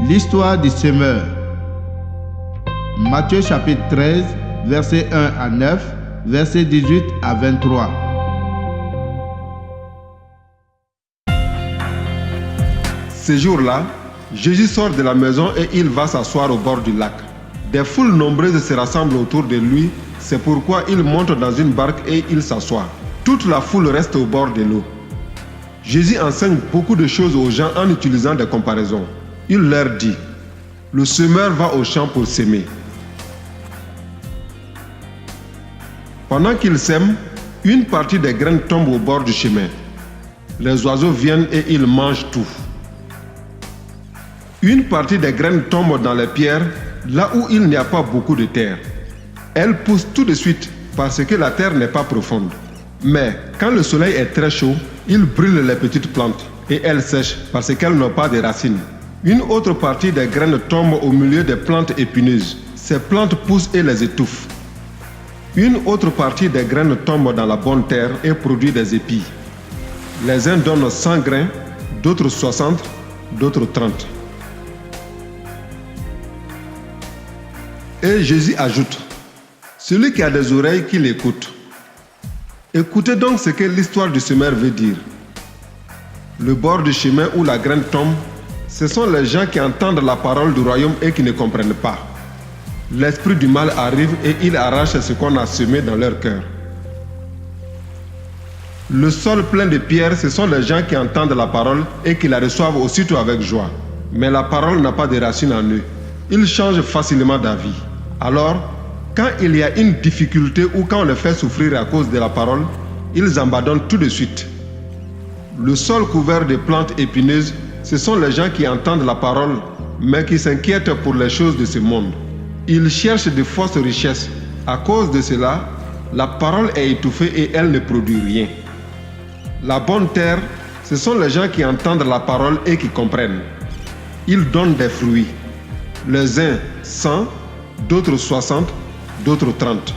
L'histoire du semeur. Matthieu chapitre 13, versets 1 à 9, versets 18 à 23. Ce jour-là, Jésus sort de la maison et il va s'asseoir au bord du lac. Des foules nombreuses se rassemblent autour de lui, c'est pourquoi il monte dans une barque et il s'assoit. Toute la foule reste au bord de l'eau. Jésus enseigne beaucoup de choses aux gens en utilisant des comparaisons. Il leur dit, le semeur va au champ pour s'aimer. Pendant qu'il sème, une partie des graines tombe au bord du chemin. Les oiseaux viennent et ils mangent tout. Une partie des graines tombe dans les pierres, là où il n'y a pas beaucoup de terre. Elles poussent tout de suite parce que la terre n'est pas profonde. Mais quand le soleil est très chaud, il brûle les petites plantes et elles sèchent parce qu'elles n'ont pas de racines. Une autre partie des graines tombe au milieu des plantes épineuses. Ces plantes poussent et les étouffent. Une autre partie des graines tombe dans la bonne terre et produit des épis. Les uns donnent 100 grains, d'autres 60, d'autres 30. Et Jésus ajoute, celui qui a des oreilles, qu'il écoute. Écoutez donc ce que l'histoire du semeur veut dire. Le bord du chemin où la graine tombe, ce sont les gens qui entendent la parole du royaume et qui ne comprennent pas. L'esprit du mal arrive et il arrache ce qu'on a semé dans leur cœur. Le sol plein de pierres, ce sont les gens qui entendent la parole et qui la reçoivent aussitôt avec joie. Mais la parole n'a pas de racines en eux. Ils changent facilement d'avis. Alors, quand il y a une difficulté ou quand on les fait souffrir à cause de la parole, ils abandonnent tout de suite. Le sol couvert de plantes épineuses, ce sont les gens qui entendent la parole, mais qui s'inquiètent pour les choses de ce monde. Ils cherchent de fausses richesses. À cause de cela, la parole est étouffée et elle ne produit rien. La bonne terre, ce sont les gens qui entendent la parole et qui comprennent. Ils donnent des fruits. Les uns 100, d'autres 60, d'autres 30.